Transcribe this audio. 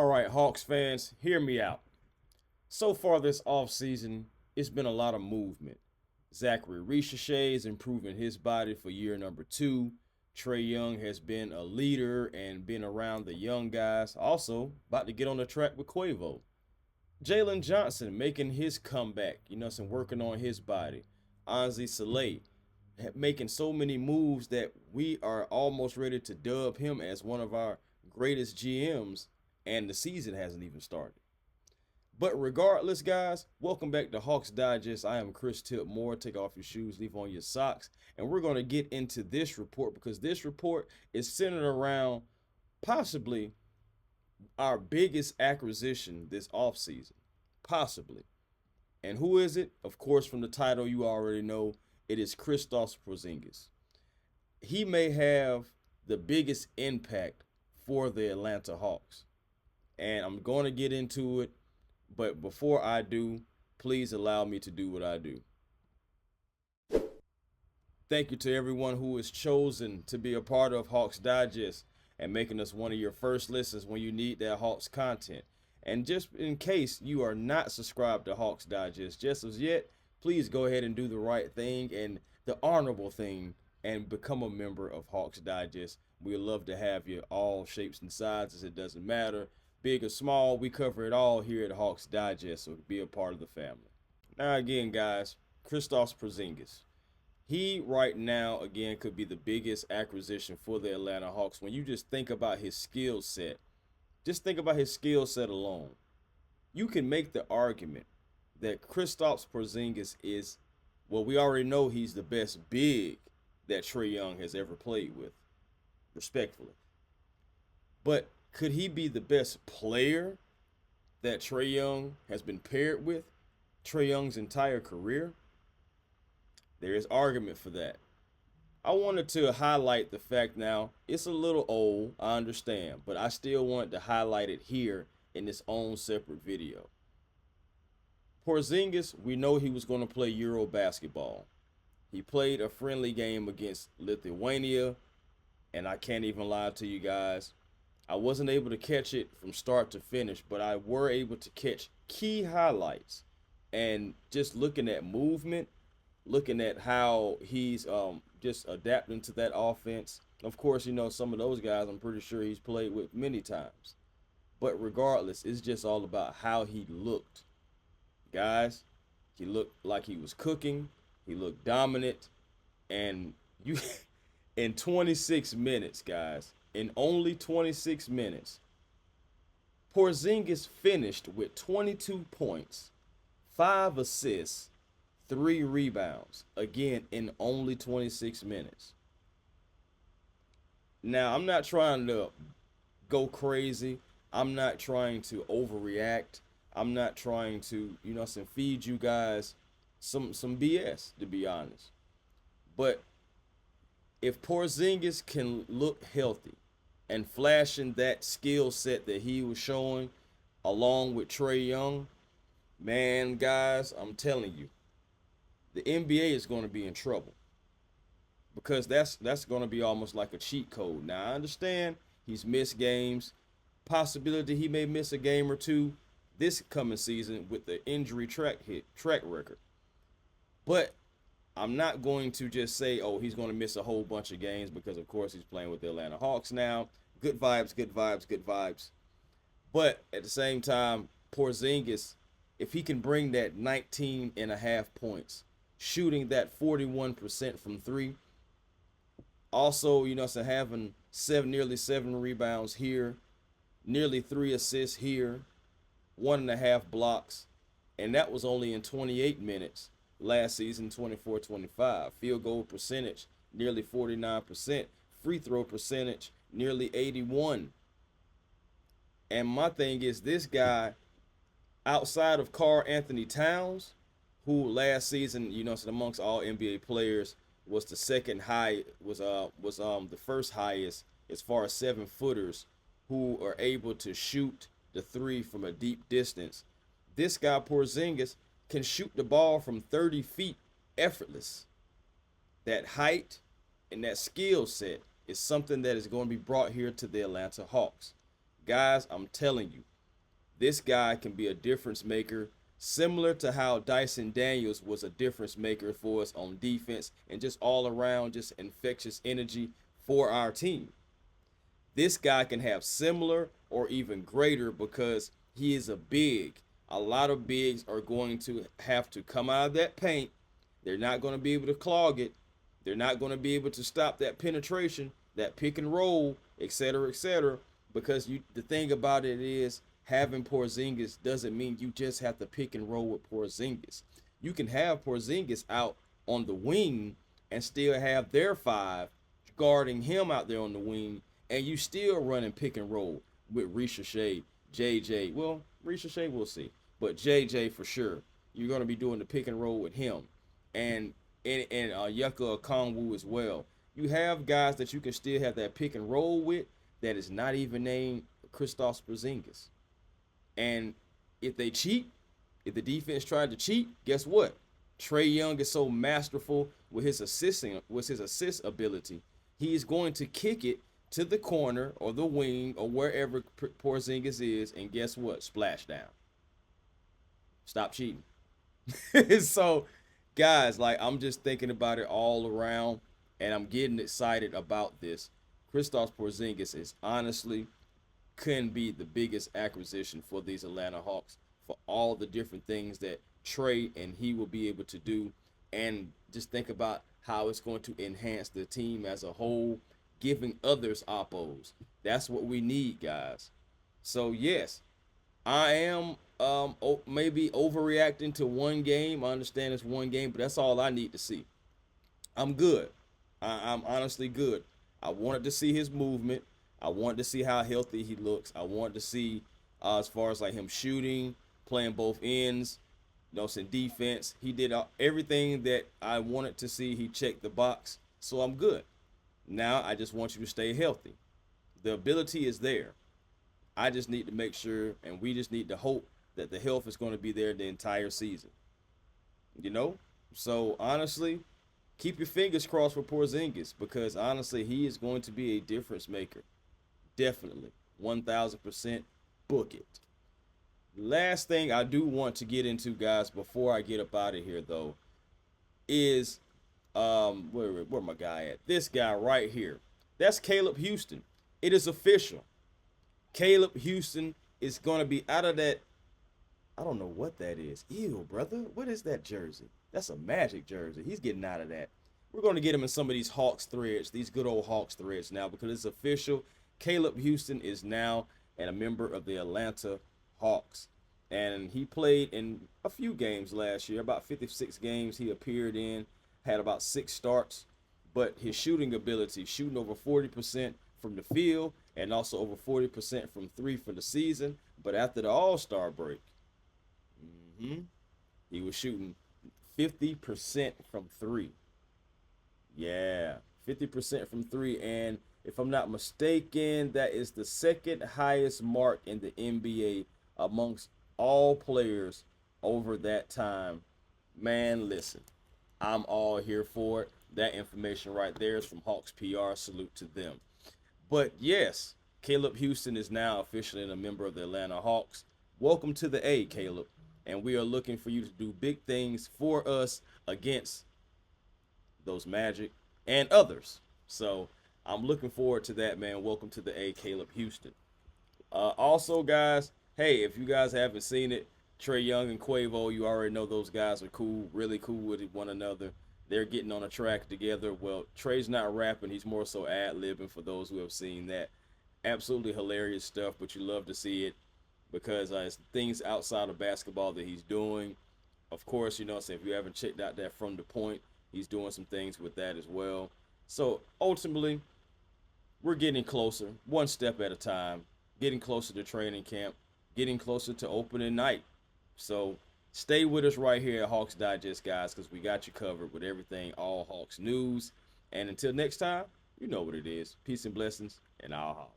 All right, Hawks fans, hear me out. So far this offseason, it's been a lot of movement. Zaccharie Risacher is improving his body for year number 2. Trae Young has been a leader and been around the young guys. Also, about to get on the track with Quavo. Jalen Johnson making his comeback, some working on his body. Onsi Saleh making so many moves that we are almost ready to dub him as one of our greatest GMs, and the season hasn't even started. But regardless, guys, welcome back to Hawks Digest. I am Chris Tip Moore. Take off your shoes, leave on your socks, and we're going to get into this report because this report is centered around possibly our biggest acquisition this offseason. Possibly. And who is it? Of course, from the title, you already know it is Kristaps Porzingis. He may have the biggest impact for the Atlanta Hawks. And I'm going to get into it. But before I do, please allow me to do what I do. Thank you to everyone who has chosen to be a part of Hawks Digest and making us one of your first listens when you need that Hawks content. And just in case you are not subscribed to Hawks Digest just as yet, please go ahead and do the right thing and the honorable thing and become a member of Hawks Digest. We'd love to have you, all shapes and sizes. It doesn't matter. Big or small, we cover it all here at Hawks Digest, so be a part of the family. Now again, guys, Kristaps Porzingis. He right now, again, could be the biggest acquisition for the Atlanta Hawks. When you just think about his skill set, just think about his skill set alone. You can make the argument that Kristaps Porzingis is, well, we already know he's the best big that Trae Young has ever played with, respectfully. But could he be the best player that Trae Young has been paired with Trae Young's entire career? There is argument for that. I wanted to highlight the fact now, it's a little old, I understand, but I still wanted to highlight it here in its own separate video. Porzingis, we know he was going to play Euro basketball. He played a friendly game against Lithuania, and I can't even lie to you guys. I wasn't able to catch it from start to finish, but I were able to catch key highlights. And just looking at movement, looking at how he's just adapting to that offense. Of course, some of those guys I'm pretty sure he's played with many times. But regardless, it's just all about how he looked. Guys, he looked like he was cooking. He looked dominant. And you in 26 minutes, guys, in only 26 minutes, Porzingis finished with 22 points, 5 assists, 3 rebounds, again, in only 26 minutes. Now, I'm not trying to go crazy. I'm not trying to overreact. I'm not trying to, feed you guys some BS, to be honest. But if Porzingis can look healthy and flashing that skill set that he was showing along with Trae Young, man, guys, I'm telling you, the NBA is going to be in trouble because that's going to be almost like a cheat code. Now, I understand he's missed games, possibility he may miss a game or two this coming season with the injury track record. But I'm not going to just say, oh, he's going to miss a whole bunch of games because, of course, he's playing with the Atlanta Hawks now. Good vibes, good vibes, good vibes. But at the same time, Porzingis, if he can bring that 19.5 points, shooting that 41% from 3, also, having nearly 7 rebounds here, nearly 3 assists here, 1.5 blocks, and that was only in 28 minutes last season, 24-25. Field goal percentage, nearly 49%. Free throw percentage, nearly 81. And my thing is, this guy, outside of Karl-Anthony Towns, who last season, amongst all NBA players, was the second high, was the first highest as far as 7-footers who are able to shoot the 3 from a deep distance. This guy, Porzingis, can shoot the ball from 30 feet effortless. That height and that skill set is something that is going to be brought here to the Atlanta Hawks. Guys, I'm telling you, This guy can be a difference maker, similar to how Dyson Daniels was a difference maker for us on defense and just all around just infectious energy for our team. This guy can have similar or even greater because he is a big. A lot of bigs are going to have to come out of that paint. They're not going to be able to clog it. They're not going to be able to stop that penetration, that pick and roll, etc., because the thing about it is having Porzingis doesn't mean you just have to pick and roll with Porzingis. You can have Porzingis out on the wing and still have their five guarding him out there on the wing, and you still running pick and roll with Risacher, JJ. Well, Risacher, we'll see, but JJ for sure. You're going to be doing the pick and roll with him, and Onyeka Okongwu as well. You have guys that you can still have that pick and roll with that is not even named Kristaps Porzingis. And if they cheat, if the defense tried to cheat, guess what? Trae Young is so masterful with his assist ability. He is going to kick it to the corner or the wing or wherever Porzingis is, and guess what? Splash down. Stop cheating. So, guys, like, I'm just thinking about it all around, and I'm getting excited about this. Kristaps Porzingis is honestly can be the biggest acquisition for these Atlanta Hawks for all the different things that Trae and he will be able to do, and just think about how it's going to enhance the team as a whole, giving others oppos. That's what we need, guys. So yes, I am maybe overreacting to one game. I understand it's one game, but that's all I need to see. I'm good. I'm honestly good. I wanted to see his movement. I wanted to see how healthy he looks. I wanted to see as far as like him shooting, playing both ends, some defense. He did everything that I wanted to see. He checked the box, so I'm good. Now I just want you to stay healthy. The ability is there. I just need to make sure, and we just need to hope that the health is going to be there the entire season. So honestly, keep your fingers crossed for Porzingis, because honestly, he is going to be a difference maker. Definitely. 1,000% book it. Last thing I do want to get into, guys, before I get up out of here, though, is where my guy at? This guy right here. That's Caleb Houston. It is official. Caleb Houston is going to be out of that. I don't know what that is. Ew, brother. What is that jersey? That's a Magic jersey. He's getting out of that. We're going to get him in some of these Hawks threads, these good old Hawks threads now, because it's official. Caleb Houston is now a member of the Atlanta Hawks. And he played in a few games last year, about 56 games he appeared in, had about 6 starts. But his shooting ability, shooting over 40% from the field and also over 40% from 3 for the season. But after the All-Star break, he was shooting 50% from 3. Yeah, 50% from 3. And if I'm not mistaken, that is the second highest mark in the NBA amongst all players over that time. Man, listen, I'm all here for it. That information right there is from Hawks PR. Salute to them. But yes, Caleb Houston is now officially a member of the Atlanta Hawks. Welcome to the A, Caleb. And we are looking for you to do big things for us against those Magic and others. So I'm looking forward to that, man. Welcome to the A, Caleb Houston. Also, guys, hey, if you guys haven't seen it, Trae Young and Quavo, you already know those guys are cool, really cool with one another. They're getting on a track together. Well, Trae's not rapping. He's more so ad-libbing for those who have seen that. Absolutely hilarious stuff, but you love to see it because it's things outside of basketball that he's doing. Of course, if you haven't checked out that From the Point, he's doing some things with that as well. So ultimately, we're getting closer, one step at a time, getting closer to training camp, getting closer to opening night. So stay with us right here at Hawks Digest, guys, because we got you covered with everything, all Hawks news. And until next time, you know what it is. Peace and blessings, and I'll holler.